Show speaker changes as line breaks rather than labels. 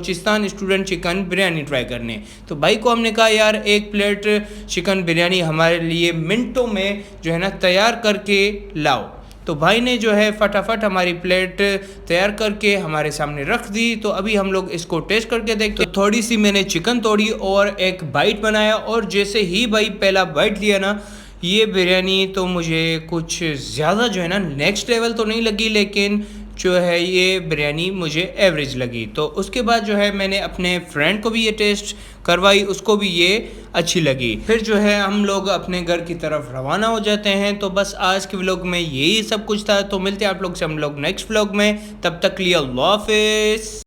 Balochistan student chicken biryani try करने। तो भाई को हमने कहा यार एक प्लेट चिकन बिरयानी हमारे लिए मिनटों में जो है ना तैयार करके लाओ। तो भाई ने जो है फटाफट हमारी प्लेट तैयार करके हमारे सामने रख दी। तो अभी हम लोग इसको टेस्ट करके देखते। तो थोड़ी सी मैंने चिकन तोड़ी और एक बाइट बनाया, और जैसे ही भाई पहला बाइट लिया ना, ये बिरयानी तो मुझे कुछ ज़्यादा जो है ना नेक्स्ट लेवल तो नहीं लगी, लेकिन जो है ये बिरयानी मुझे एवरेज लगी। तो उसके बाद जो है मैंने अपने फ्रेंड को भी ये टेस्ट करवाई, उसको भी ये अच्छी लगी। फिर जो है हम लोग अपने घर की तरफ रवाना हो जाते हैं। तो बस आज के व्लॉग में यही सब कुछ था। तो मिलते हैं आप लोग से हम लोग नेक्स्ट व्लॉग में, तब तक के लिए अल्लाह हाफिज़।